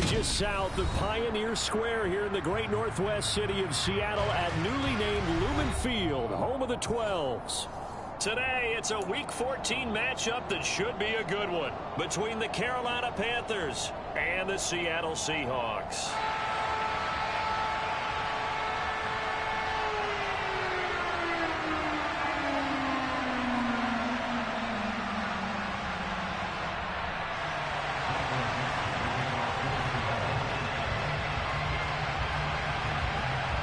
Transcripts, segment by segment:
just south of Pioneer Square here in the great northwest city of Seattle at newly named Lumen Field, home of the 12s. Today, it's a Week 14 matchup that should be a good one between the Carolina Panthers and the Seattle Seahawks.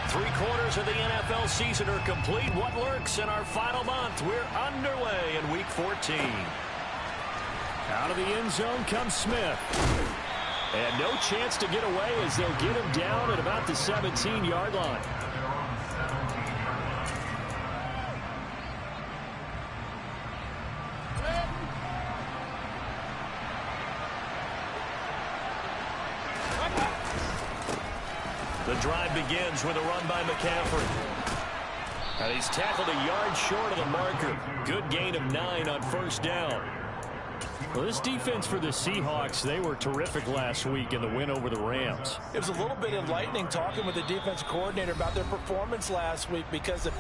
Three-quarters of the NFL season are complete. What lurks in our final month? We're underway in Week 14. Out of the end zone comes Smith. And no chance to get away as they'll get him down at about the 17-yard line. The drive begins with a run by McCaffrey. And he's tackled a yard short of the marker. Good gain of 9 on first down. Well, this defense for the Seahawks, they were terrific last week in the win over the Rams. It was a little bit enlightening talking with the defense coordinator about their performance last week because of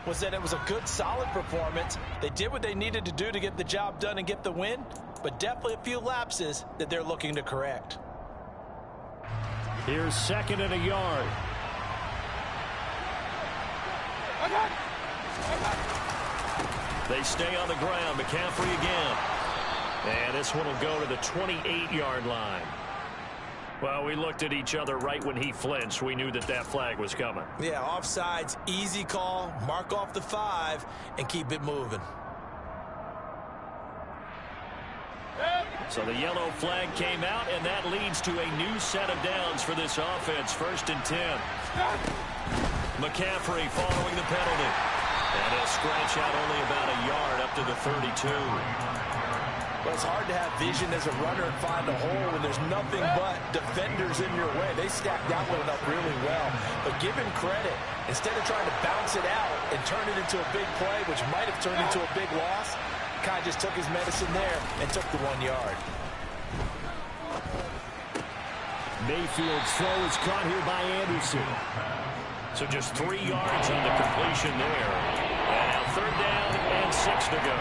was that it was a good, solid performance. They did what they needed to do to get the job done and get the win, but definitely a few lapses that they're looking to correct. Here's second and a yard. They stay on the ground. McCaffrey again. And this one will go to the 28-yard line. Well, we looked at each other right when he flinched. We knew that that flag was coming. Yeah, offsides, easy call, mark off the 5, and keep it moving. So the yellow flag came out, and that leads to a new set of downs for this offense. 1st and 10. McCaffrey following the penalty. And he'll scratch out only about a yard up to the 32. Well, it's hard to have vision as a runner and find a hole when there's nothing but defenders in your way. They stacked that one up really well. But give him credit. Instead of trying to bounce it out and turn it into a big play, which might have turned into a big loss, Kai just took his medicine there and took the 1 yard. Mayfield's throw is caught here by Anderson. So just 3 yards on the completion there. And now 3rd down and 6 to go.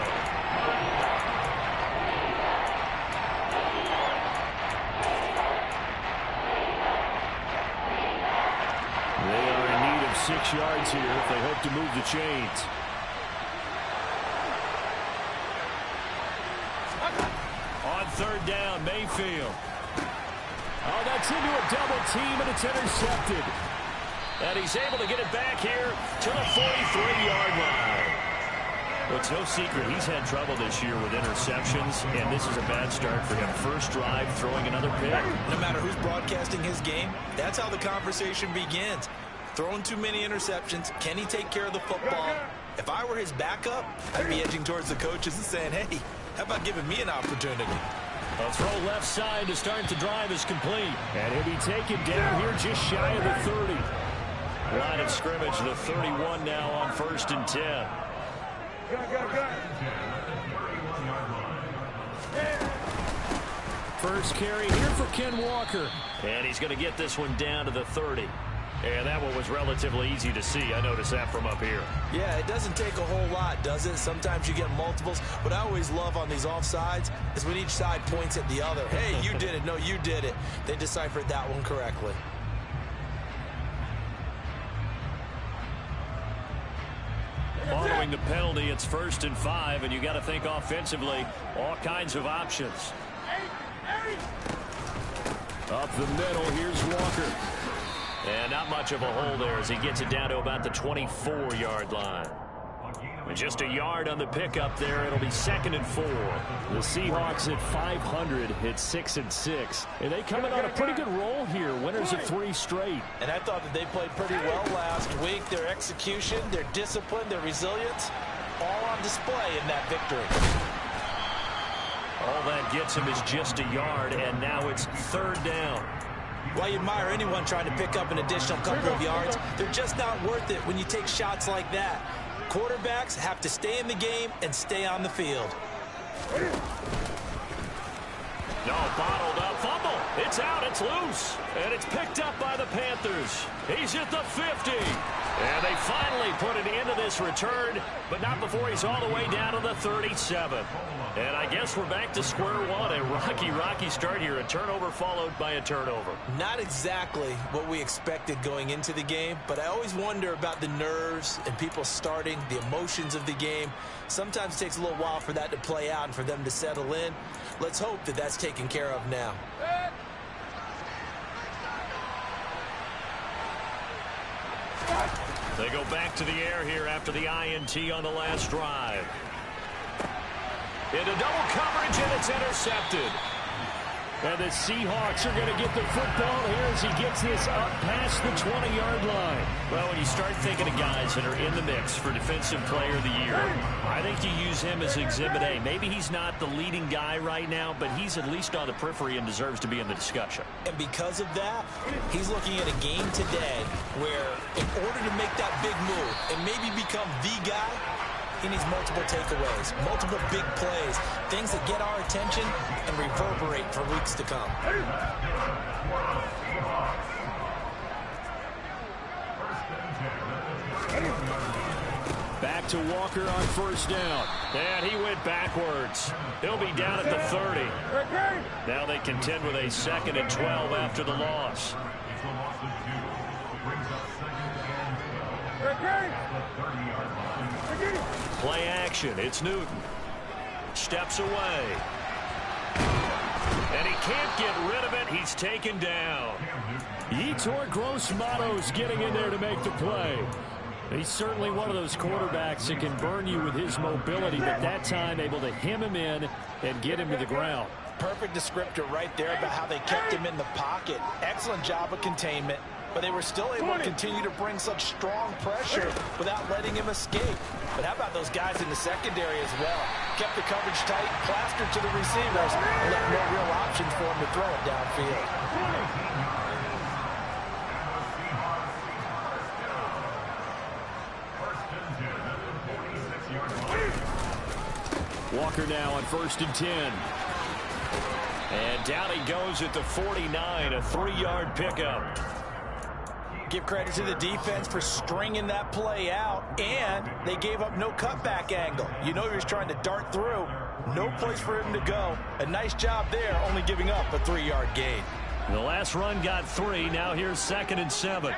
They are in need of 6 yards here if they hope to move the chains. On 3rd down, Mayfield. Oh, that's into a double team, and it's intercepted. And he's able to get it back here to the 43-yard line. Well, it's no secret he's had trouble this year with interceptions, and this is a bad start for him. First drive, throwing another pick. No matter who's broadcasting his game, that's how the conversation begins. Throwing too many interceptions. Can he take care of the football? If I were his backup, I'd be edging towards the coaches and saying, hey, how about giving me an opportunity? A throw left side to start the drive is complete. And he'll be taken down here just shy of the 30. Line of scrimmage, the 31 now on 1st and 10. First carry here for Ken Walker. And he's going to get this one down to the 30. And that one was relatively easy to see. I noticed that from up here. Yeah, it doesn't take a whole lot, does it? Sometimes you get multiples. What I always love on these offsides is when each side points at the other. Hey, you did it. No, you did it. They deciphered that one correctly. Following the penalty, it's 1st and 5, and you got to think offensively, all kinds of options. Up the middle, here's Walker. And not much of a hole there as he gets it down to about the 24-yard line. With just a yard on the pickup there, it'll be 2nd and 4. The Seahawks at 500 hit 6-6. And they come in on a pretty good roll here. Winners of 3 straight. And I thought that they played pretty well last week. Their execution, their discipline, their resilience, all on display in that victory. All that gets him is just a yard, and now it's 3rd down. While you admire anyone trying to pick up an additional couple of yards, they're just not worth it when you take shots like that. Quarterbacks have to stay in the game and stay on the field. No, bottled up, fumble. It's out, it's loose, and it's picked up by the Panthers. He's at the 50. And they finally put an end to this return, but not before he's all the way down to the 37. And I guess we're back to square one. A rocky start here. A turnover followed by a turnover. Not exactly what we expected going into the game, but I always wonder about the nerves and people starting, the emotions of the game. Sometimes it takes a little while for that to play out and for them to settle in. Let's hope that that's taken care of now. They go back to the air here after the INT on the last drive. Into double coverage, and it's intercepted. And the Seahawks are going to get the football here as he gets this up past the 20-yard line. Well, when you start thinking of guys that are in the mix for Defensive Player of the Year, I think you use him as Exhibit A. Maybe he's not the leading guy right now, but he's at least on the periphery and deserves to be in the discussion. And because of that, he's looking at a game today where in order to make that big move and maybe become the guy, he needs multiple takeaways, multiple big plays, things that get our attention and reverberate for weeks to come. Back to Walker on 1st down. And he went backwards. He'll be down at the 30. Now they contend with a 2nd and 12 after the loss. Play action. It's Newton. Steps away. And he can't get rid of it. He's taken down. Yetur Gross-Matos getting in there to make the play. He's certainly one of those quarterbacks that can burn you with his mobility, but that time able to hem him in and get him to the ground. Perfect descriptor right there about how they kept him in the pocket. Excellent job of containment, but they were still able to continue to bring such strong pressure without letting him escape. But how about those guys in the secondary as well? Kept the coverage tight, plastered to the receivers, and left no real options for him to throw it downfield. Walker now on 1st and 10. And down he goes at the 49, a 3-yard pickup. Give credit to the defense for stringing that play out, and they gave up no cutback angle. You know he was trying to dart through. No place for him to go. A nice job there, only giving up a 3-yard gain. The last run got 3. Now here's 2nd and 7.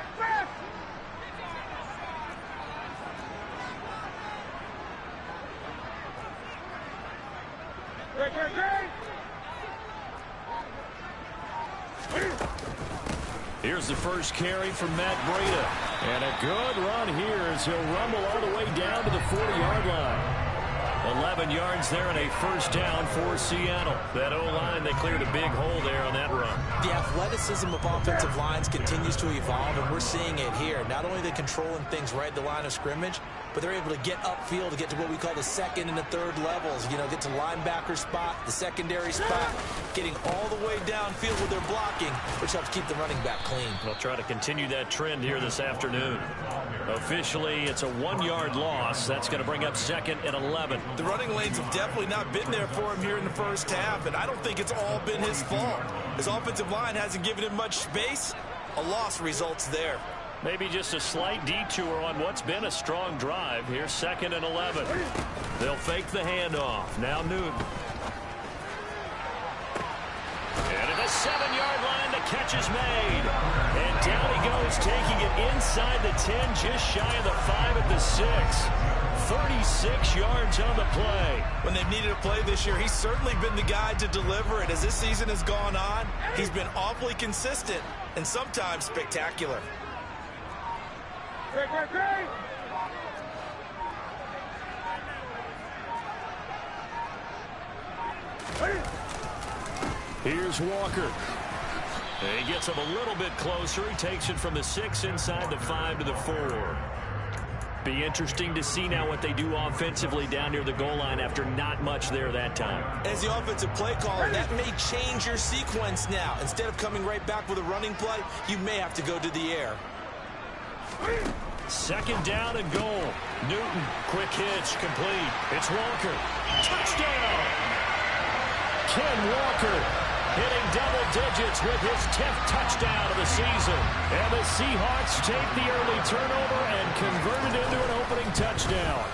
Here's the first carry from Matt Breida. And a good run here as he'll rumble all the way down to the 40-yard line. 11 yards there and a 1st down for Seattle. That O-line, they cleared a big hole there on that run. The athleticism of offensive lines continues to evolve, and we're seeing it here. Not only are they controlling things right at the line of scrimmage, but they're able to get upfield to get to what we call the 2nd and the 3rd levels. You know, get to linebacker spot, the secondary spot, getting all the way downfield with their blocking, which helps keep the running back clean. They'll try to continue that trend here this afternoon. Officially, it's a 1-yard loss. That's going to bring up 2nd and 11. The running lanes have definitely not been there for him here in the first half, and I don't think it's all been his fault. His offensive line hasn't given him much space. A loss results there. Maybe just a slight detour on what's been a strong drive. Here's 2nd and 11. They'll fake the handoff. Now Newton. And at the 7-yard line, the catch is made. And down he goes, taking it inside the 10, just shy of the 5 at the 6. 36 yards on the play. When they've needed a play this year, he's certainly been the guy to deliver it. As this season has gone on, he's been awfully consistent and sometimes spectacular. Here's Walker. He gets him a little bit closer. He takes it from the 6 inside the 5 to the 4. Be interesting to see now what they do offensively down near the goal line after not much there that time. As the offensive play caller, that may change your sequence now. Instead of coming right back with a running play, you may have to go to the air. Second down and goal. Newton, quick hitch, complete. It's Walker. Touchdown! Ken Walker hitting double digits with his 10th touchdown of the season. And the Seahawks take the early turnover and convert it into an opening touchdown.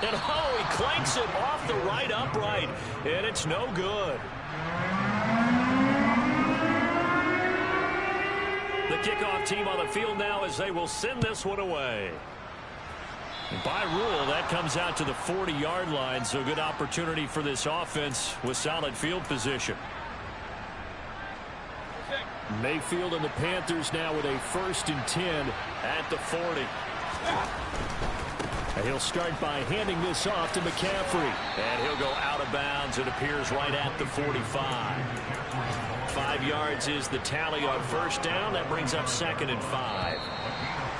And oh, he clanks it off the right upright, and it's no good. The kickoff team on the field now as they will send this one away. By rule, that comes out to the 40-yard line, so good opportunity for this offense with solid field position. Mayfield and the Panthers now with a 1st and 10 at the 40. And he'll start by handing this off to McCaffrey. And he'll go out of bounds. It appears right at the 45. 5 yards is the tally on 1st down. That brings up 2nd and 5.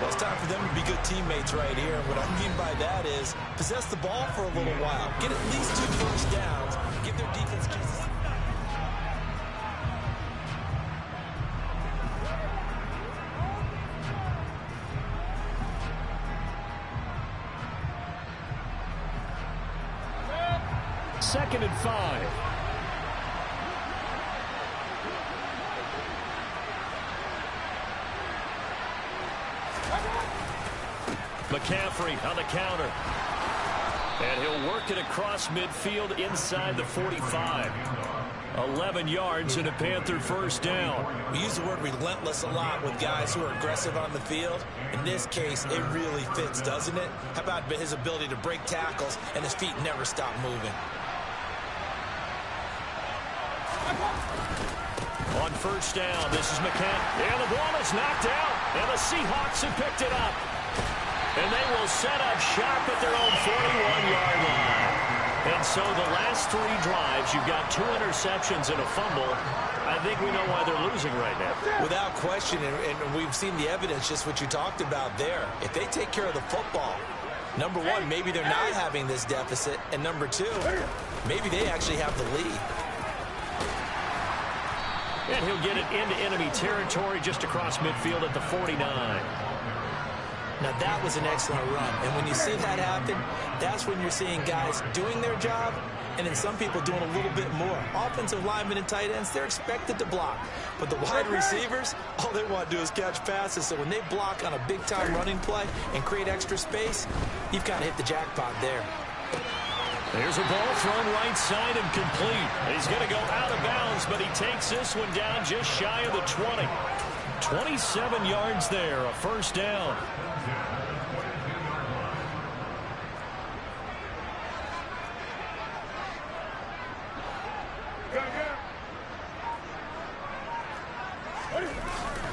Well, it's time for them to be good teammates right here. What I mean by that is possess the ball for a little while. Get at least 2 first downs. Give their defense chances. Second and 5. McCaffrey on the counter. And he'll work it across midfield inside the 45. 11 yards and a Panther 1st down. We use the word relentless a lot with guys who are aggressive on the field. In this case, it really fits, doesn't it? How about his ability to break tackles and his feet never stop moving? On 1st down, this is McCaffrey. And the ball is knocked out. And the Seahawks have picked it up. And they will set up shop at their own 41-yard line. And so the last 3 drives, you've got 2 interceptions and a fumble. I think we know why they're losing right now. Without question, and we've seen the evidence, just what you talked about there. If they take care of the football, number 1, maybe they're not having this deficit. And number 2, maybe they actually have the lead. And he'll get it into enemy territory just across midfield at the 49. Now, that was an excellent run. And when you see that happen, that's when you're seeing guys doing their job and then some people doing a little bit more. Offensive linemen and tight ends, they're expected to block. But the wide receivers, all they want to do is catch passes. So when they block on a big-time running play and create extra space, you've kind of hit the jackpot there. There's a ball thrown right side and complete. He's going to go out of bounds, but he takes this one down just shy of the 20. 27 yards there, a 1st down.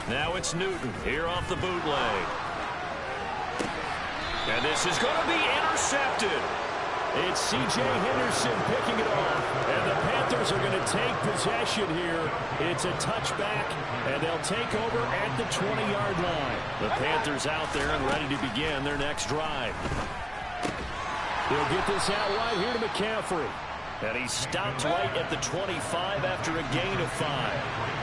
Now it's Newton here off the bootleg. And this is going to be intercepted. It's C.J. Henderson picking it off. And the Panthers are going to take possession here. It's a touchback, and they'll take over at the 20-yard line. The Panthers out there and ready to begin their next drive. They'll get this out wide here to McCaffrey. And he stopped right at the 25 after a gain of 5.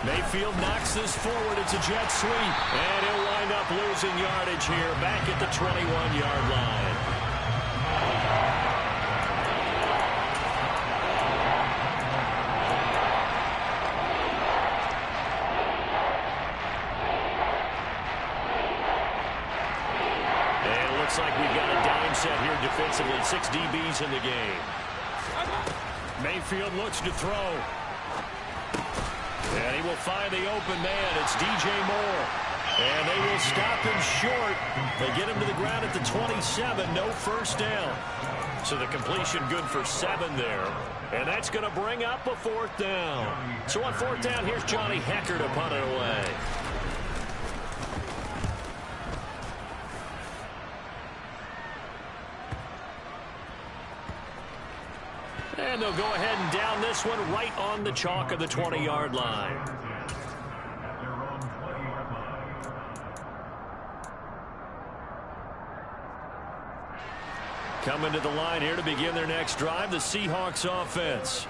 Mayfield knocks this forward. It's a jet sweep. And he'll wind up losing yardage here back at the 21-yard line. And it looks like we've got a dime set here defensively. 6 DBs in the game. Mayfield looks to throw. And he will find the open man. It's DJ Moore. And they will stop him short. They get him to the ground at the 27. No 1st down. So the completion good for 7 there. And that's going to bring up a 4th down. So on 4th down, here's Johnny Hecker to punt it away. And they'll go ahead and down this one right on the chalk of the 20-yard line. Coming to the line here to begin their next drive, the Seahawks offense.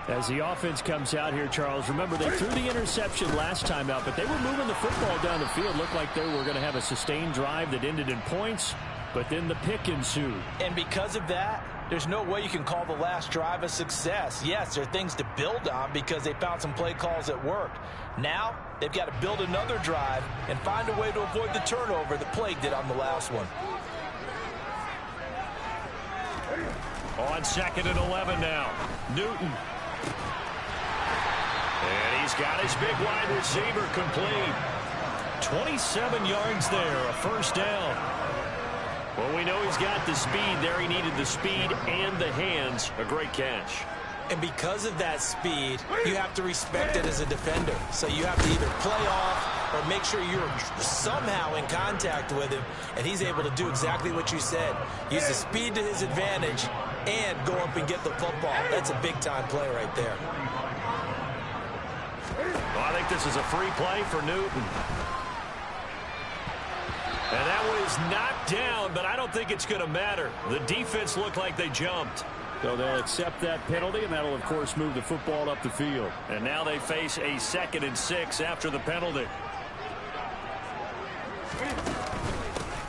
As the offense comes out here, Charles, remember they threw the interception last time out, but they were moving the football down the field. Looked like they were going to have a sustained drive that ended in points, but then the pick ensued. And because of that, there's no way you can call the last drive a success. Yes, there are things to build on because they found some play calls that worked. Now, they've got to build another drive and find a way to avoid the turnover that plagued it on the last one. On 2nd and 11 now, Newton. And he's got his big wide receiver complete. 27 yards there, a 1st down. Well, we know he's got the speed there. He needed the speed and the hands. A great catch. And because of that speed, you have to respect it as a defender. So you have to either play off or make sure you're somehow in contact with him, and he's able to do exactly what you said. Use the speed to his advantage and go up and get the football. That's a big-time play right there. Well, I think this is a free play for Newton. And that one is knocked down, but I don't think it's going to matter. The defense looked like they jumped. So they'll accept that penalty, and that'll, of course, move the football up the field. And now they face a 2nd and 6 after the penalty.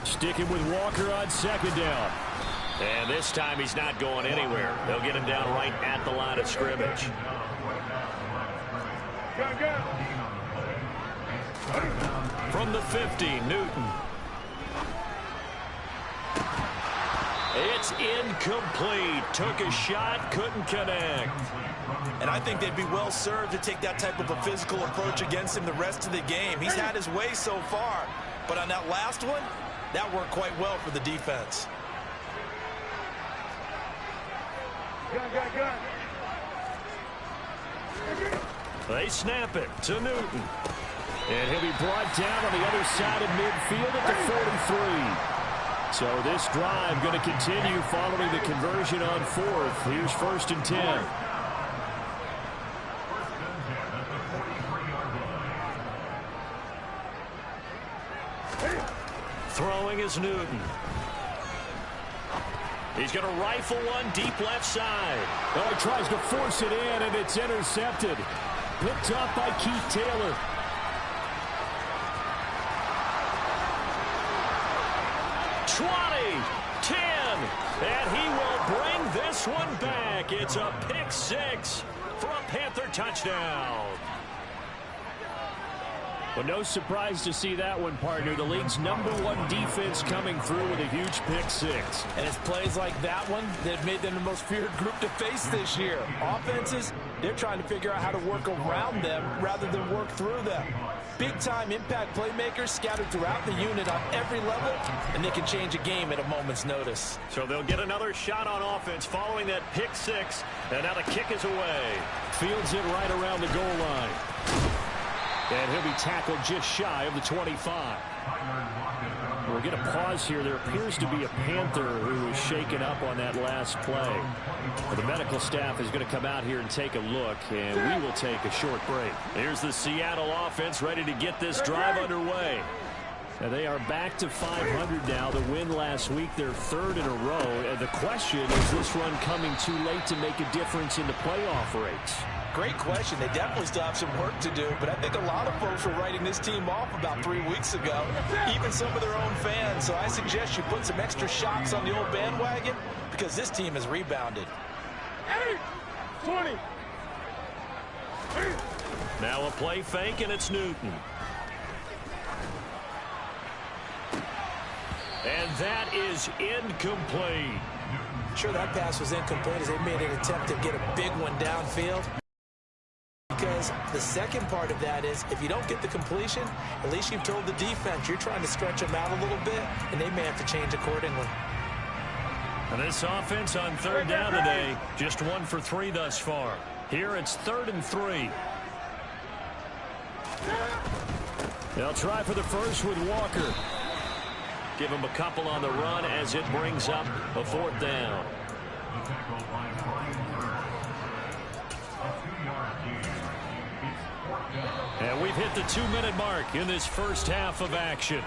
Sticking with Walker on 2nd down. And this time he's not going anywhere. They'll get him down right at the line of scrimmage. From the 50, Newton. It's incomplete. Took a shot, couldn't connect. And I think they'd be well served to take that type of a physical approach against him the rest of the game. He's had his way so far. But on that last one, that worked quite well for the defense. They snap it to Newton. And he'll be brought down on the other side of midfield at the 43. So this drive going to continue following the conversion on 4th. Here's 1st and 10. Throwing is Newton. He's going to rifle one deep left side. Oh, he tries to force it in, and it's intercepted. Picked up by Keith Taylor. And he will bring this one back. It's a pick 6 for a Panther touchdown. Well, no surprise to see that one, partner. The league's #1 defense coming through with a huge pick 6. And it's plays like that one that made them the most feared group to face this year. Offenses, they're trying to figure out how to work around them rather than work through them. Big-time impact playmakers scattered throughout the unit on every level, and they can change a game at a moment's notice. So they'll get another shot on offense following that pick 6, and now the kick is away. Fields it right around the goal line. And he'll be tackled just shy of the 25. We'll get a pause here. There appears to be a Panther who was shaken up on that last play. The medical staff is going to come out here and take a look, and we will take a short break. Here's the Seattle offense ready to get this drive underway. Now they are back to 500 now. The win last week, their 3rd in a row. And the question, is this run coming too late to make a difference in the playoff race? Great question. They definitely still have some work to do, but I think a lot of folks were writing this team off about 3 weeks ago, even some of their own fans. So I suggest you put some extra shots on the old bandwagon because this team has rebounded. 20. Now a play fake, and it's Newton. And that is incomplete. Sure, that pass was incomplete as they made an attempt to get a big one downfield. Because the second part of that is, if you don't get the completion, at least you've told the defense you're trying to stretch them out a little bit, and they may have to change accordingly. And this offense on third down today, just 1 for 3 thus far. Here it's 3rd and 3. They'll try for the first with Walker. Give him a couple on the run as it brings up a 4th down. And we've hit the 2-minute mark in this first half of action.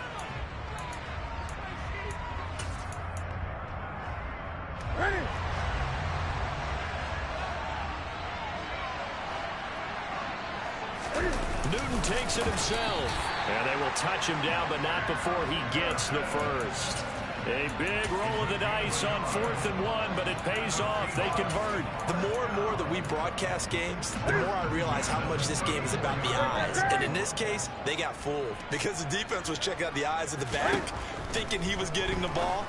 Newton takes it himself. And they will touch him down, but not before he gets the first. A big roll of the dice on 4th and 1, but it pays off. They convert. The more and more that we broadcast games, the more I realize how much this game is about the eyes. And in this case, they got fooled because the defense was checking out the eyes of the back, thinking he was getting the ball.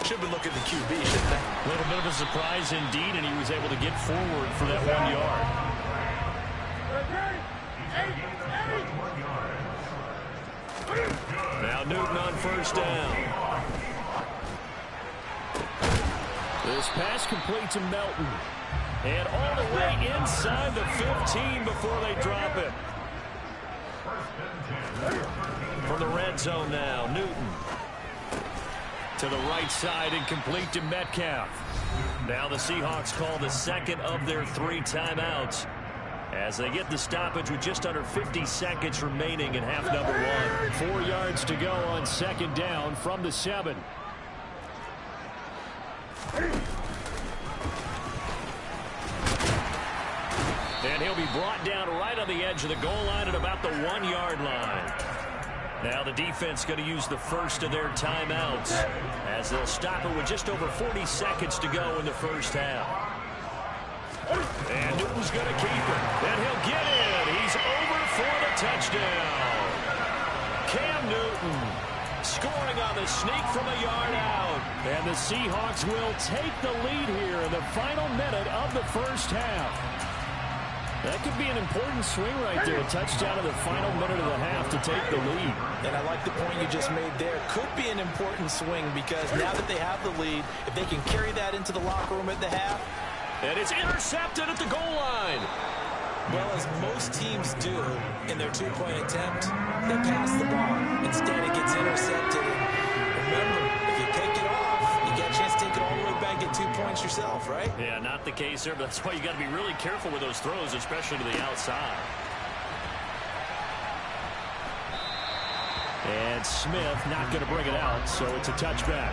Should have been looking at the QB, shouldn't they? A little bit of a surprise indeed, and he was able to get forward for that 1 yard. Now Newton on first down. This pass complete to Melton. And all the way inside the 15 before they drop it. From the red zone now, Newton. To the right side and complete to Metcalf. Now the Seahawks call the second of their 3 timeouts as they get the stoppage with just under 50 seconds remaining in half number 1. 4 yards to go on 2nd down from the 7. And he'll be brought down right on the edge of the goal line at about the 1-yard line. Now the defense going to use the first of their timeouts as they'll stop it with just over 40 seconds to go in the first half. And Newton's going to keep it. And he'll get in. He's over for the touchdown. Cam Newton scoring on the sneak from a yard out. And the Seahawks will take the lead here in the final minute of the first half. That could be an important swing right there. A touchdown in the final minute of the half to take the lead. And I like the point you just made there. Could be an important swing because now that they have the lead, if they can carry that into the locker room at the half. And it's intercepted at the goal line. Well, as most teams do in their 2-point attempt, they pass the ball. Instead, it gets intercepted. And remember, if you take it off, you get a chance to take it all the way back, get 2 points yourself, right? Yeah, not the case there, but that's why you got to be really careful with those throws, especially to the outside. And Smith not going to bring it out, so it's a touchback.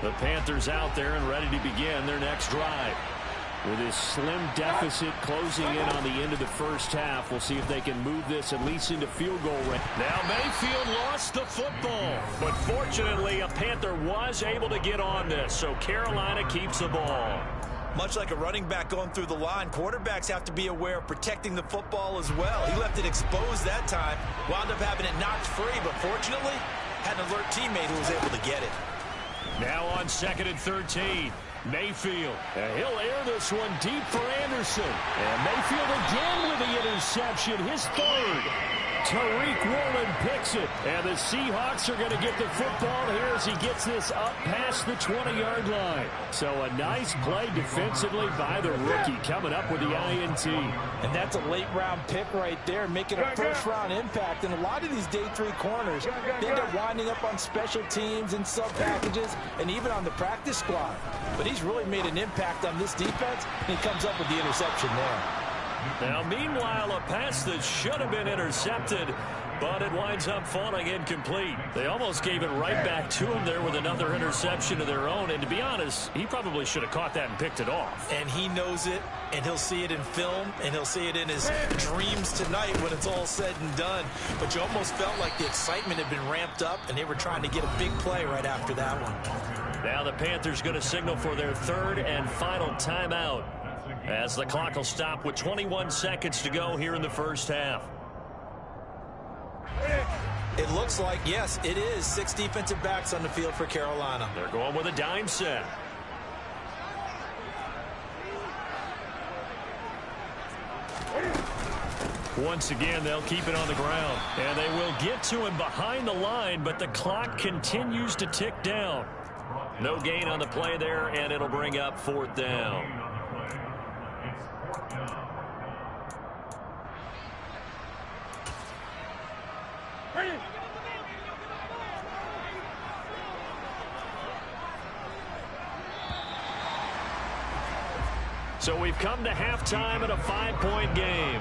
The Panthers out there and ready to begin their next drive. With this slim deficit closing in on the end of the first half, we'll see if they can move this at least into field goal range. Now Mayfield lost the football, but fortunately a Panther was able to get on this, so Carolina keeps the ball. Much like a running back going through the line, quarterbacks have to be aware of protecting the football as well. He left it exposed that time, wound up having it knocked free, but fortunately had an alert teammate who was able to get it. Now on 2nd and 13. Mayfield. And he'll air this one deep for Anderson. And Mayfield again with the interception. His 3rd. Tariq Woolen picks it. And the Seahawks are going to get the football here as he gets this up past the 20-yard line. So a nice play defensively by the rookie coming up with the INT. And that's a late-round pick right there, making a first-round impact. And a lot of these day 3 corners, they end up winding up on special teams and sub-packages and even on the practice squad. But he's really made an impact on this defense, and he comes up with the interception there. Now, meanwhile, a pass that should have been intercepted, but it winds up falling incomplete. They almost gave it right back to him there with another interception of their own. And to be honest, he probably should have caught that and picked it off. And he knows it, and he'll see it in film, and he'll see it in his dreams tonight when it's all said and done. But you almost felt like the excitement had been ramped up, and they were trying to get a big play right after that one. Now the Panthers going to signal for their 3rd and final timeout, as the clock will stop with 21 seconds to go here in the first half. It looks like, yes, it is 6 defensive backs on the field for Carolina. They're going with a dime set. Once again, they'll keep it on the ground. And they will get to him behind the line, but the clock continues to tick down. No gain on the play there, and it'll bring up 4th down. So we've come to halftime in a 5-point game.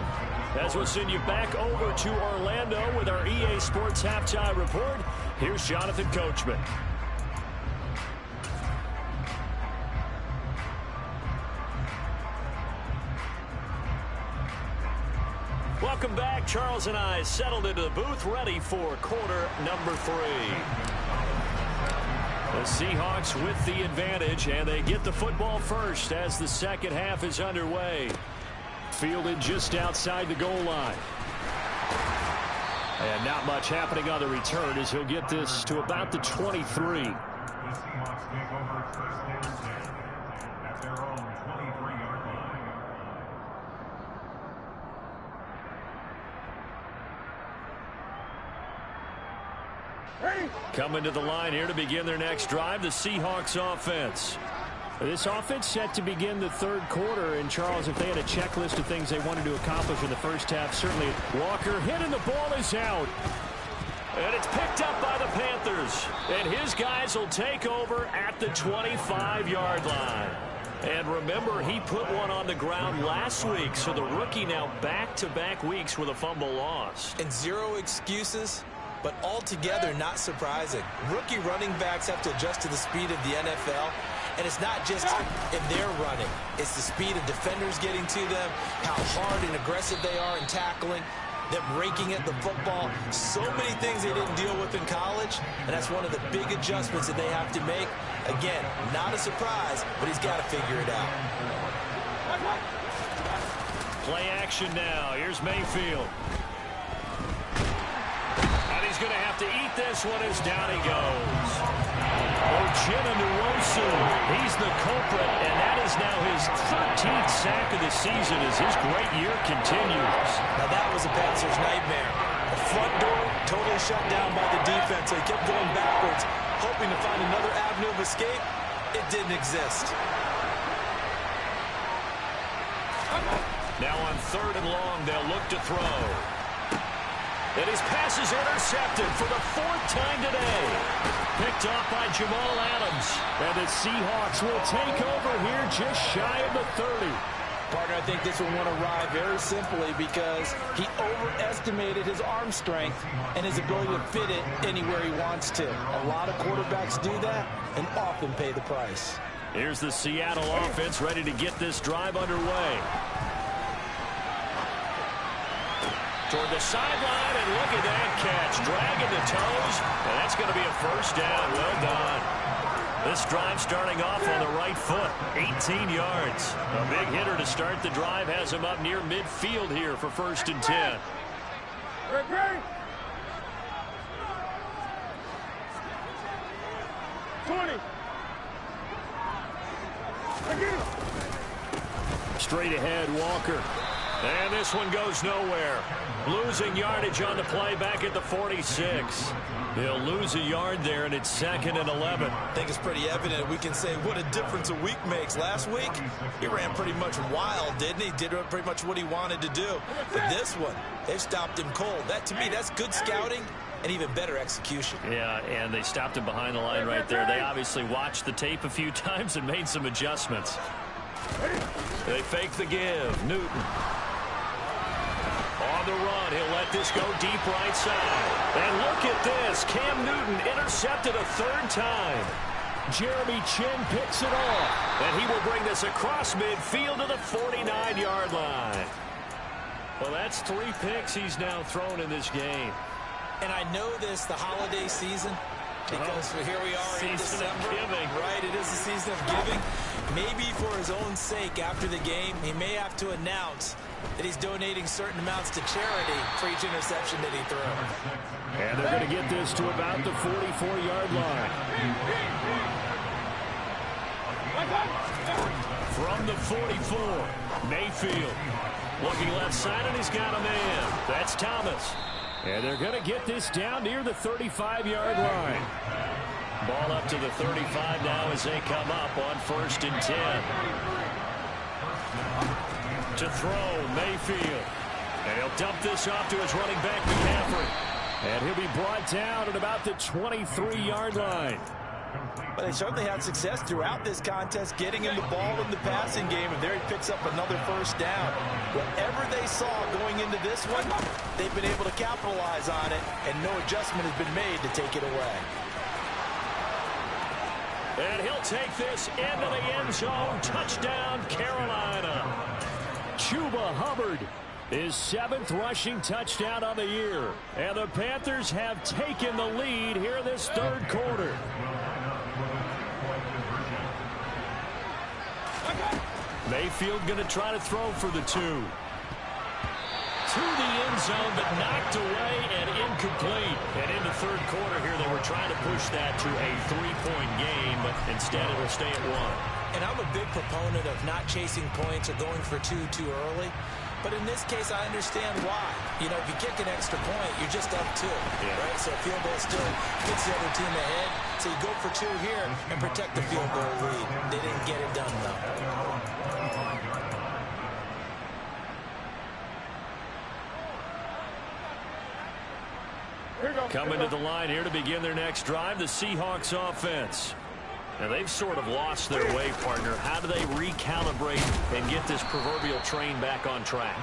As we'll send you back over to Orlando with our EA Sports Halftime Report, here's Jonathan Coachman. Welcome back. Charles and I settled into the booth, ready for quarter number 3. The Seahawks with the advantage, and they get the football first as the second half is underway. Fielded just outside the goal line. And not much happening on the return as he'll get this to about the 23. Coming to the line here to begin their next drive, the Seahawks offense. This offense set to begin the third quarter. And, Charles, if they had a checklist of things they wanted to accomplish in the first half, certainly Walker hit and the ball is out. And it's picked up by the Panthers. And his guys will take over at the 25-yard line. And remember, he put one on the ground last week, so the rookie now back-to-back weeks with a fumble lost. And 0 excuses, but altogether not surprising. Rookie running backs have to adjust to the speed of the NFL. And it's not just if they're running. It's the speed of defenders getting to them, how hard and aggressive they are in tackling, them raking at the football. So many things they didn't deal with in college, and that's one of the big adjustments that they have to make. Again, not a surprise, but he's got to figure it out. Play action now. Here's Mayfield. And he's going to have to eat this one as down he goes. He's the culprit, and that is now his 13th sack of the season as his great year continues. Now that was a Panthers' nightmare. The front door totally shut down by the defense. They kept going backwards, hoping to find another avenue of escape. It didn't exist. Now on 3rd and long, they'll look to throw. And his pass is intercepted for the 4th time today. Picked off by Jamal Adams. And the Seahawks will take over here just shy of the 30. Partner, I think this will want to ride very simply because he overestimated his arm strength and his ability to fit it anywhere he wants to. A lot of quarterbacks do that and often pay the price. Here's the Seattle offense ready to get this drive underway. Toward the sideline, and look at that catch. Dragging the toes, and that's going to be a first down. Well done. This drive starting off on the right foot. 18 yards. A big hitter to start the drive has him up near midfield here for 1st and 10. Straight ahead, Walker. And this one goes nowhere. Losing yardage on the play back at the 46. They'll lose a yard there, and it's 2nd and 11. I think it's pretty evident. We can say what a difference a week makes. Last week, he ran pretty much wild, didn't he? Did pretty much what he wanted to do. But this one, they've stopped him cold. That, to me, that's good scouting and even better execution. Yeah, and they stopped him behind the line right there. They obviously watched the tape a few times and made some adjustments. They fake the give. Newton. On the run, he'll let this go deep right side. And look at this. Cam Newton intercepted a 3rd time. Jeremy Chin picks it off. And he will bring this across midfield to the 49-yard line. Well, that's 3 picks he's now thrown in this game. And I know this, the holiday season, because here we are in December. Giving. Right, it is the season of giving. Maybe for his own sake after the game, he may have to announce that he's donating certain amounts to charity for each interception that he throws. And they're going to get this to about the 44-yard line. From the 44, Mayfield. Looking left side, and he's got a man. That's Thomas. And they're going to get this down near the 35-yard line. Ball up to the 35 now as they come up on 1st and 10. To throw, Mayfield. And he'll dump this off to his running back, McCaffrey. And he'll be brought down at about the 23-yard line. But they certainly had success throughout this contest getting him the ball in the passing game, and there he picks up another 1st down. Whatever they saw going into this one, they've been able to capitalize on it, and no adjustment has been made to take it away. And he'll take this into the end zone. Touchdown, Carolina. Chuba Hubbard, his 7th rushing touchdown on the year. And the Panthers have taken the lead here this 3rd quarter. Mayfield going to try to throw for the 2. To the end zone, but knocked away and incomplete. And in the 3rd quarter here, they were trying to push that to a 3-point game, but instead it'll stay at 1. And I'm a big proponent of not chasing points or going for 2 too early. But in this case, I understand why. You know, if you kick an extra point, you're just up 2, right? So a field goal still puts the other team ahead. So you go for 2 here and protect the field goal lead. They didn't get it done, though. Coming to the line here to begin their next drive, the Seahawks offense. Now, they've sort of lost their way, partner. How do they recalibrate and get this proverbial train back on track?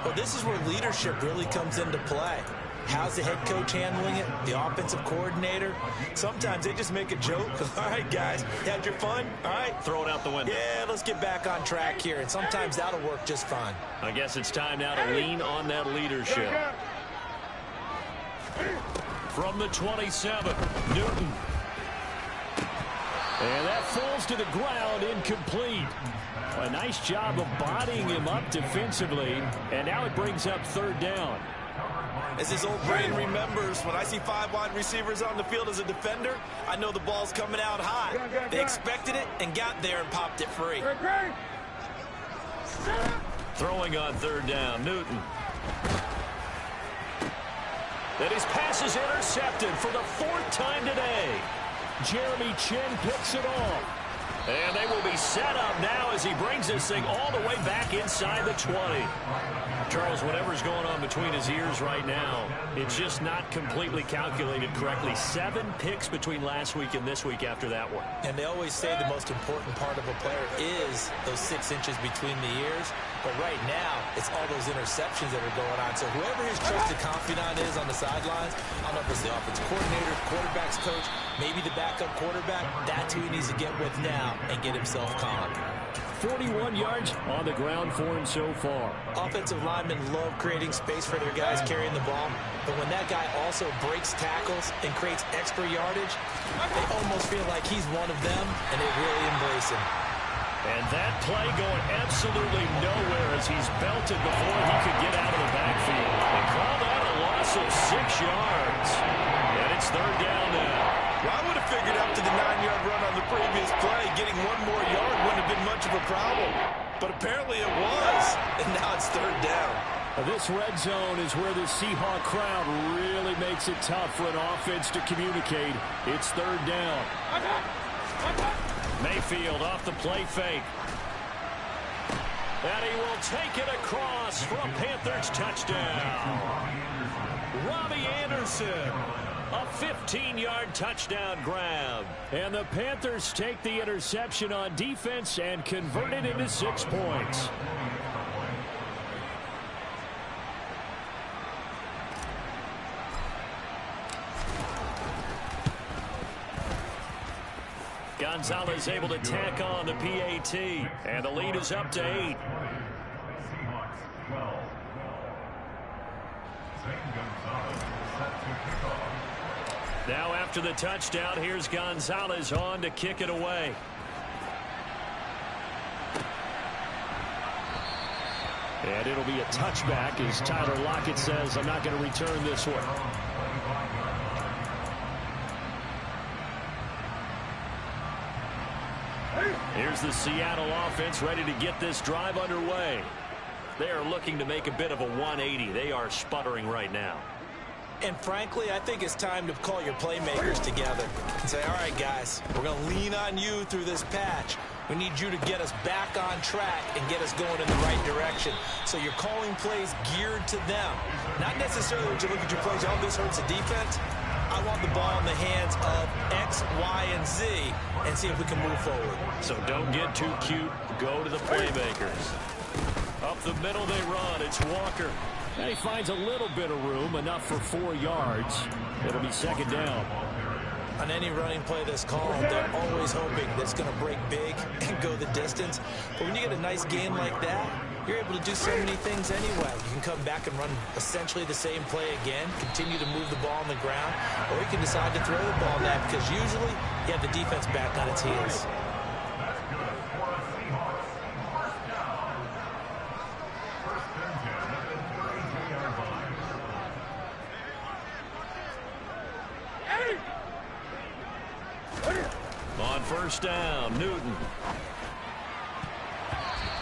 Well, this is where leadership really comes into play. How's the head coach handling it? The offensive coordinator? Sometimes they just make a joke. All right, guys, had your fun? All right. Throw it out the window. Yeah, let's get back on track here. And sometimes that'll work just fine. I guess it's time now to lean on that leadership. From the 27, Newton. And that falls to the ground, incomplete. A nice job of bodying him up defensively. And now it brings up 3rd down. As his old brain remembers, when I see 5 wide receivers on the field as a defender, I know the ball's coming out high. They expected it and got there and popped it free. Throwing on 3rd down, Newton. That his pass is intercepted for the 4th time today. Jeremy Chin picks it off. And they will be set up now as he brings this thing all the way back inside the 20. Charles, whatever's going on between his ears right now, it's just not completely calculated correctly. 7 picks between last week and this week after that one. And they always say the most important part of a player is those 6 inches between the ears. But right now, it's all those interceptions that are going on. So whoever his trusted confidant is on the sidelines, I don't know if it's the offensive coordinator, quarterback's coach, maybe the backup quarterback, that's who he needs to get with now and get himself calm. 41 yards on the ground for him so far. Offensive linemen love creating space for their guys carrying the ball, but when that guy also breaks tackles and creates extra yardage, they almost feel like he's one of them, and they really embrace him. And that play going absolutely nowhere as he's belted before he could get out of the backfield. They call that a loss of 6 yards. And it's 3rd down now. Well, I would have figured up to the 9-yard run on the previous play. Getting 1 more yard wouldn't have been much of a problem. But apparently it was. And now it's 3rd down. This red zone is where the Seahawk crowd really makes it tough for an offense to communicate. It's 3rd down. Mayfield off the play fake. And he will take it across for a Panthers touchdown. Robbie Anderson. A 15-yard touchdown grab. And the Panthers take the interception on defense and convert it into 6 points. Gonzalez able to tack on the PAT. And the lead is up to 8. Now after the touchdown, here's Gonzalez on to kick it away. And it'll be a touchback as Tyler Lockett says, I'm not going to return this one. Here's the Seattle offense ready to get this drive underway. They are looking to make a bit of a 180. They are sputtering right now. And frankly, I think it's time to call your playmakers together and say, all right, guys, we're going to lean on you through this patch. We need you to get us back on track and get us going in the right direction. So you're calling plays geared to them. Not necessarily when you look at your plays, oh, this hurts the defense. I want the ball in the hands of X, Y, and Z and see if we can move forward. So don't get too cute. Go to the playmakers. Up the middle they run. It's Walker. And he finds a little bit of room, enough for 4 yards. It'll be second down. On any running play that's called, they're always hoping that it's going to break big and go the distance. But when you get a nice game like that, you're able to do so many things anyway. You can come back and run essentially the same play again, continue to move the ball on the ground, or you can decide to throw the ball now because usually you have the defense back on its heels. On first down, Newton.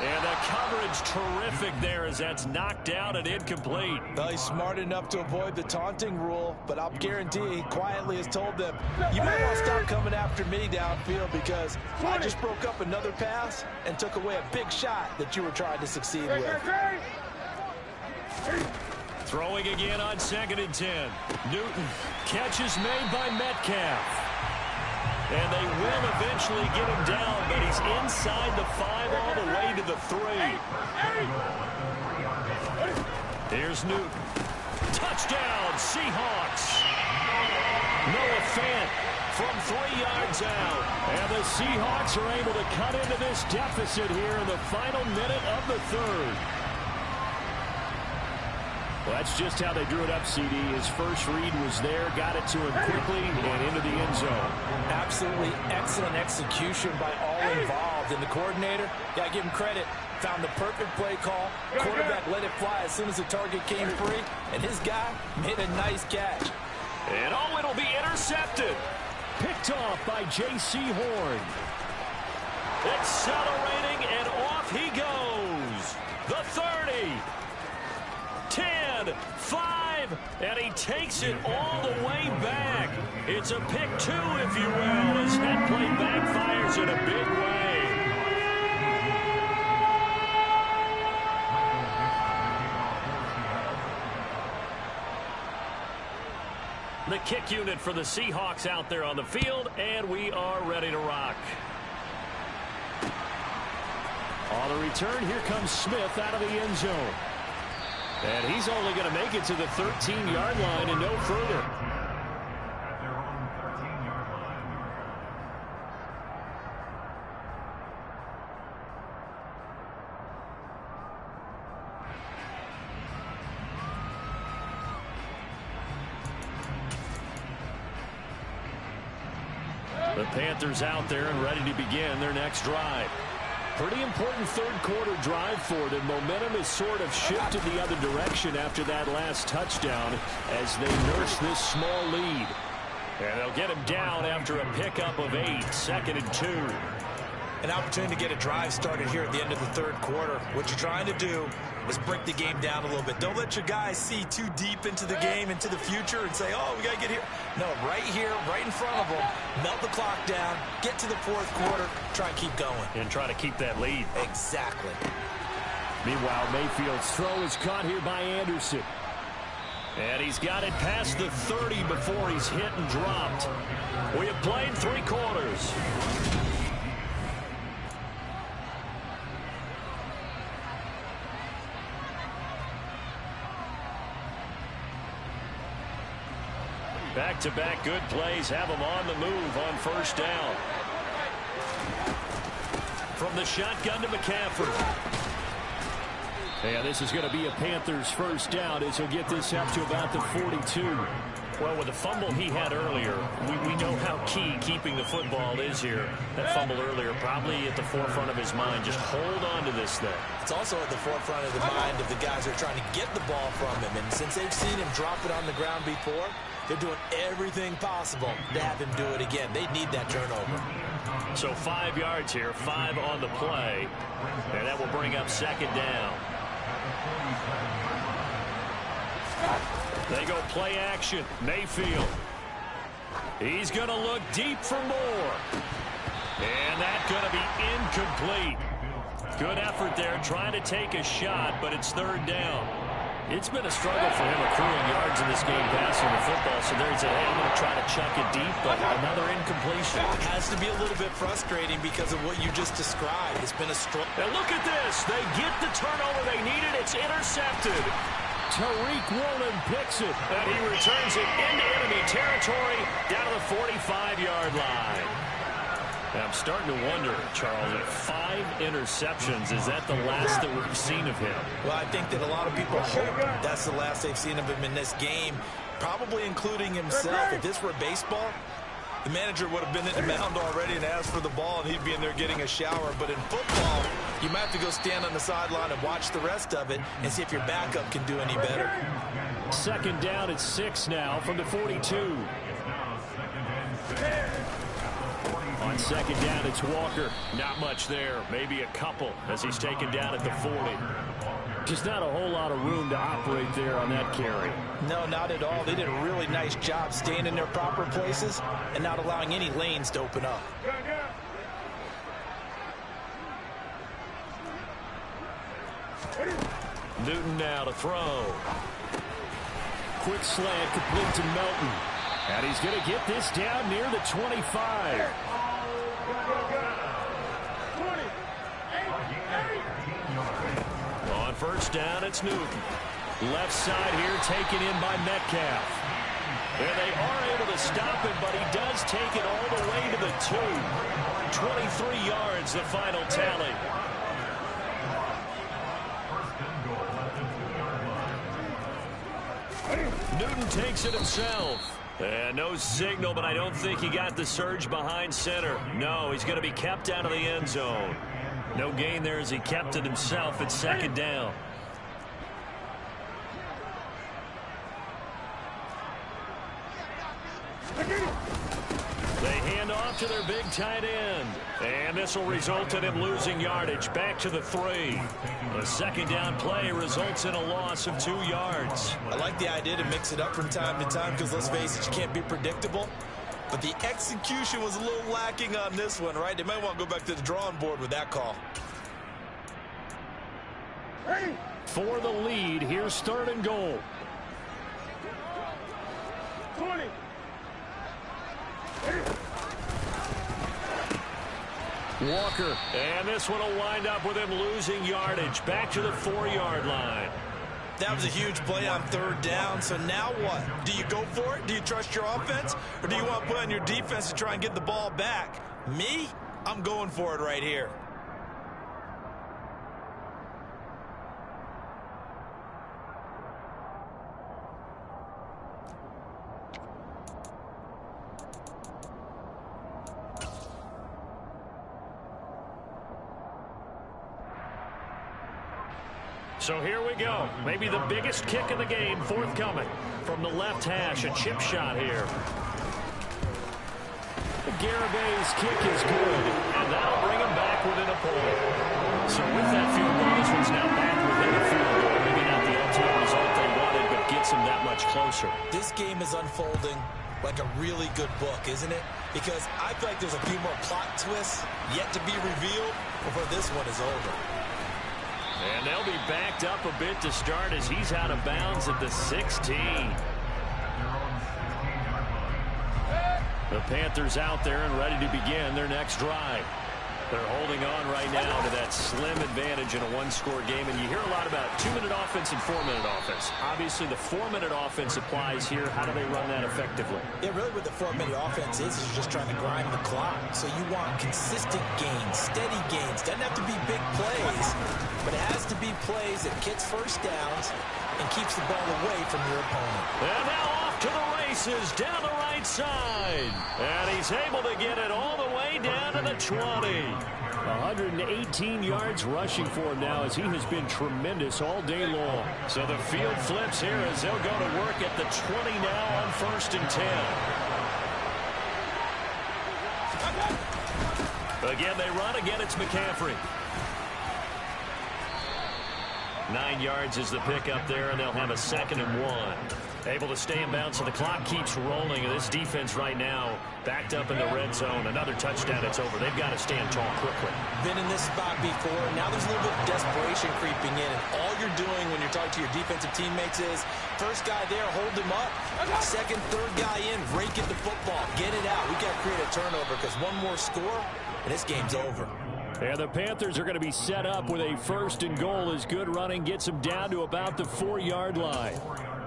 And the coverage terrific there as that's knocked out and incomplete. Well, he's smart enough to avoid the taunting rule, but I'll guarantee he quietly has told them, you might want to stop coming after me downfield because I just broke up another pass and took away a big shot that you were trying to succeed with. Throwing again on 2nd and 10. Newton. Catch is made by Metcalf. And they will eventually get him down, but he's inside the 5 all the way to the 3. Here's Newton. Touchdown, Seahawks. Noah Fant from 3 yards out. And the Seahawks are able to cut into this deficit here in the final minute of the 3rd. Well, that's just how they drew it up, CD. His first read was there, got it to him quickly, and into the end zone. Absolutely excellent execution by all involved. And the coordinator, yeah, give him credit, found the perfect play call. Quarterback let it fly as soon as the target came free, and his guy made a nice catch. And oh, it'll be intercepted. Picked off by J.C. Horn. Accelerating, and off he goes. The 30. 10, 5, and he takes it all the way back. It's a pick 2, if you will, as that play backfires in a big way. The kick unit for the Seahawks out there on the field, and we are ready to rock. On the return, here comes Smith out of the end zone. And he's only going to make it to the 13-yard line and no further. The Panthers out there and ready to begin their next drive. Pretty important third-quarter drive for them. Momentum has sort of shifted the other direction after that last touchdown as they nurse this small lead. And they'll get him down after a pickup of 8, 2nd and 2. An opportunity to get a drive started here at the end of the third quarter. What you're trying to do is break the game down a little bit. Don't let your guys see too deep into the game, into the future, and say, oh, we got to get here. No, right here, right in front of them, melt the clock down, get to the fourth quarter, try and keep going. And try to keep that lead. Exactly. Meanwhile, Mayfield's throw is caught here by Anderson. And he's got it past the 30 before he's hit and dropped. We have played 3 quarters. Back-to-back good plays have him on the move on first down. From the shotgun to McCaffrey. Yeah, this is going to be a Panthers first down as he'll get this up to about the 42. Well, with the fumble he had earlier, we know how key keeping the football is here. That fumble earlier probably at the forefront of his mind. Just hold on to this thing. It's also at the forefront of the mind of the guys who are trying to get the ball from him. And since they've seen him drop it on the ground before, they're doing everything possible to have him do it again. They need that turnover. So 5 yards here, 5 on the play. And that will bring up second down. They go play action. Mayfield. He's going to look deep for more. And that's going to be incomplete. Good effort there trying to take a shot, but it's third down. It's been a struggle for him accruing yards in this game passing the football. So there he said, hey, I'm going to try to chuck it deep, but another incompletion. It has to be a little bit frustrating because of what you just described. It's been a struggle. Now look at this. They get the turnover they needed. It's intercepted. Tariq Woolen picks it, and he returns it into enemy territory down to the 45-yard line. I'm starting to wonder, Charles, at 5 interceptions, is that the last that we've seen of him? Well, I think that a lot of people hope that's the last they've seen of him in this game, probably including himself. If this were baseball, the manager would have been in the mound already and asked for the ball, and he'd be in there getting a shower. But in football, you might have to go stand on the sideline and watch the rest of it and see if your backup can do any better. Second down at 6 now from the 42. On second down, it's Walker. Not much there. Maybe a couple as he's taken down at the 40. Just not a whole lot of room to operate there on that carry. No, not at all. They did a really nice job staying in their proper places and not allowing any lanes to open up. Newton now to throw. Quick slant complete to Melton. And he's going to get this down near the 25. On first down, it's Newton. Left side here taken in by Metcalf. And they are able to stop it, but he does take it all the way to the 2. 23 yards, the final tally. Newton takes it himself. And no signal, but I don't think he got the surge behind center. No, he's going to be kept out of the end zone. No gain there as he kept it himself at second down. They hand off to their big tight end. And this will result in him losing yardage back to the 3. A second down play results in a loss of 2 yards. I like the idea to mix it up from time to time because, let's face it, you can't be predictable. But the execution was a little lacking on this one, right? They might want to go back to the drawing board with that call. For the lead, here's third and goal. 20. Walker. And this one will wind up with him losing yardage back to the 4-yard line. That was a huge play on third down, so now what? Do you go for it? Do you trust your offense? Or do you want to put on your defense to try and get the ball back? Me? I'm going for it right here. So here we go. Maybe the biggest kick of the game forthcoming from the left hash. A chip shot here. Garabay's kick is good, and that'll bring him back within a point. So with that field goal, this one's now back within a field goal. Maybe not the ultimate result they wanted, but gets them that much closer. This game is unfolding like a really good book, isn't it? Because I feel like there's a few more plot twists yet to be revealed before this one is over. And they'll be backed up a bit to start as he's out of bounds at the 16. The Panthers out there and ready to begin their next drive. They're holding on right now to that slim advantage in a one-score game. And you hear a lot about 2-minute offense and 4-minute offense. Obviously, the 4-minute offense applies here. How do they run that effectively? Yeah, really what the 4-minute offense is just trying to grind the clock. So you want consistent gains, steady gains. Doesn't have to be big plays, but it has to be plays that gets first downs and keeps the ball away from your opponent. And now off to the races down the right side. And he's able to get it all the way down to the 20. 118 yards rushing for him now as he has been tremendous all day long. So the field flips here as they'll go to work at the 20 now on 1st and 10. Again, they run. Again, it's McCaffrey. 9 yards is the pickup there, and they'll have a 2nd and 1. Able to stay in bounds, so the clock keeps rolling. This defense right now backed up in the red zone. Another touchdown, it's over. They've got to stand tall quickly. Been in this spot before. Now there's a little bit of desperation creeping in. And all you're doing when you're talking to your defensive teammates is, first guy there, hold him up. Second, third guy in, rake at the football. Get it out. We got to create a turnover because one more score, and this game's over. And the Panthers are going to be set up with a 1st and goal as good running gets them down to about the 4-yard line.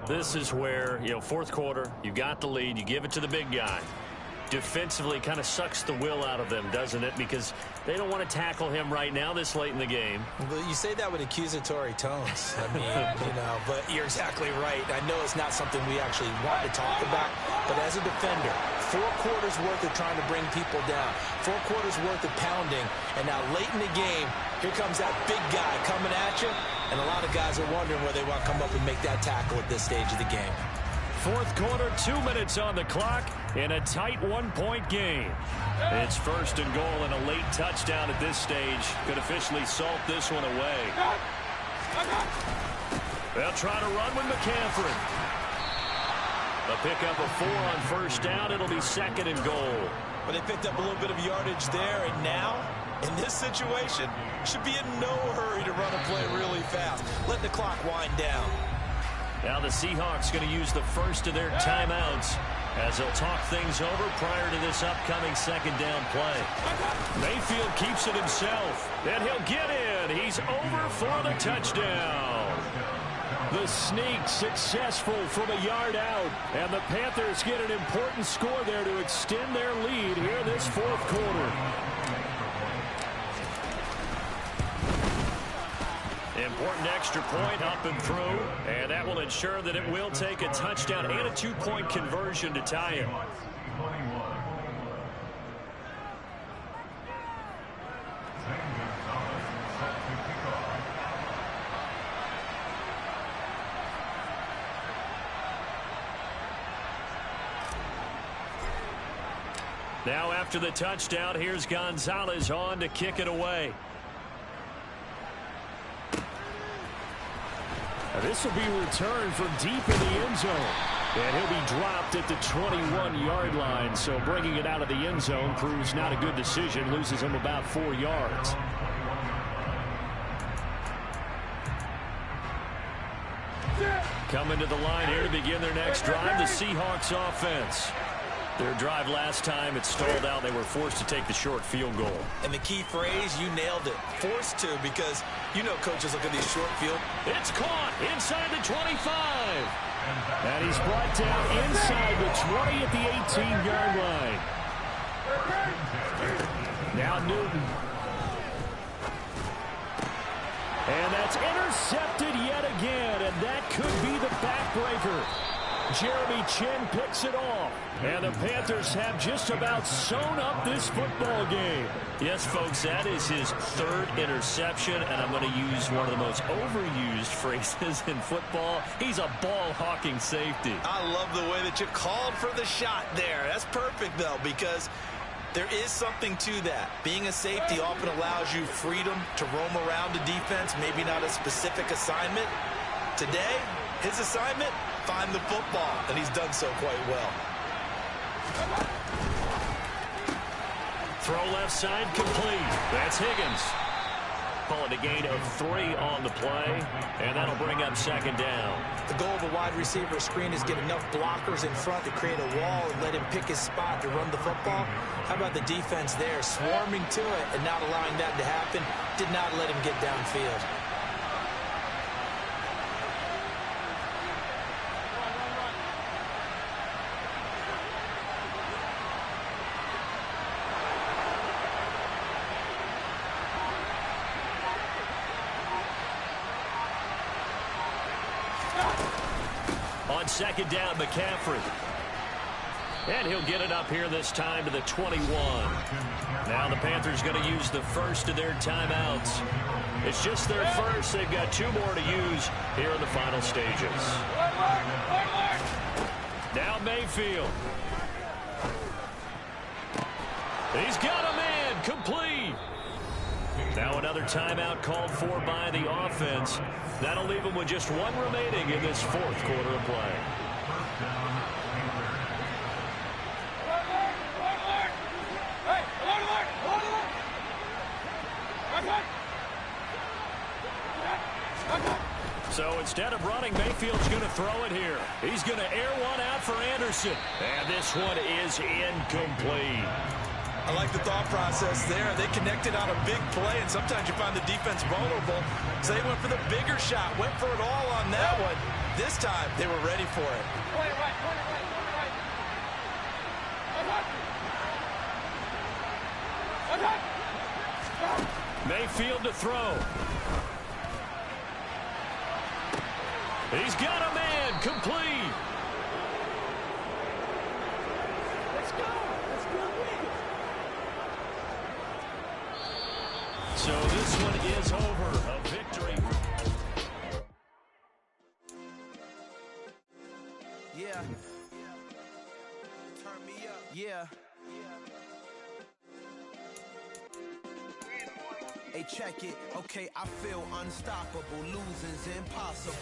This is where, fourth quarter, you got the lead, you give it to the big guy. Defensively kind of sucks the will out of them, doesn't it? Because they don't want to tackle him right now this late in the game. Well, you say that with accusatory tones. I mean, but you're exactly right. I know it's not something we actually want to talk about, but as a defender, 4 quarters worth of trying to bring people down, 4 quarters worth of pounding, and now late in the game, here comes that big guy coming at you, and a lot of guys are wondering where they want to come up and make that tackle at this stage of the game. Fourth quarter, 2 minutes on the clock in a tight 1-point game. It's 1st and goal and a late touchdown at this stage could officially salt this one away. They'll try to run with McCaffrey. A pickup of 4 on 1st down. It'll be 2nd and goal. But they picked up a little bit of yardage there, and now, in this situation, should be in no hurry to run a play really fast. Let the clock wind down. Now the Seahawks going to use the first of their timeouts as they'll talk things over prior to this upcoming 2nd down play. Mayfield keeps it himself, and he'll get in. He's over for the touchdown. The sneak successful from a yard out, and the Panthers get an important score there to extend their lead here this 4th quarter. Important extra point up and through, and that will ensure that it will take a touchdown and a 2-point conversion to tie it. Now after the touchdown, here's Gonzalez on to kick it away. This will be returned from deep in the end zone. And he'll be dropped at the 21-yard line. So bringing it out of the end zone proves not a good decision. Loses him about 4 yards. Coming to the line here to begin their next drive, the Seahawks offense. Their drive last time, it stalled out. They were forced to take the short field goal. And the key phrase, you nailed it. Forced to, because coaches look at these short field. It's caught inside the 25. And he's brought down inside the 20 at the 18-yard line. Now Newton. And that's intercepted yet again, and that could be the backbreaker. Jeremy Chin picks it off. And the Panthers have just about sewn up this football game. Yes, folks, that is his 3rd interception, and I'm going to use one of the most overused phrases in football. He's a ball-hawking safety. I love the way that you called for the shot there. That's perfect, though, because there is something to that. Being a safety often allows you freedom to roam around the defense, maybe not a specific assignment. Today, his assignment, find the football, and he's done so quite well. Throw left side complete. That's Higgins. Call it a gain of 3 on the play, and that'll bring up 2nd down. The goal of a wide receiver screen is get enough blockers in front to create a wall and let him pick his spot to run the football. How about the defense there, swarming to it and not allowing that to happen? Did not let him get downfield. On 2nd down, McCaffrey. And he'll get it up here this time to the 21. Now the Panthers going to use the first of their timeouts. It's just their first. They've got 2 more to use here in the final stages. Now Mayfield. He's got a man complete. Now another timeout called for by the offense. That'll leave them with just one remaining in this fourth quarter of play. So instead of running, Mayfield's going to throw it here. He's going to air one out for Anderson. And this one is incomplete. I like the thought process there. They connected on a big play, and sometimes you find the defense vulnerable. So they went for the bigger shot, went for it all on that one. This time, they were ready for it. Mayfield to throw. He's got a man, complete. Let's go. So this one is over. A victory. Yeah. Turn me up. Yeah. Hey, check it. Okay, I feel unstoppable. Losing's impossible.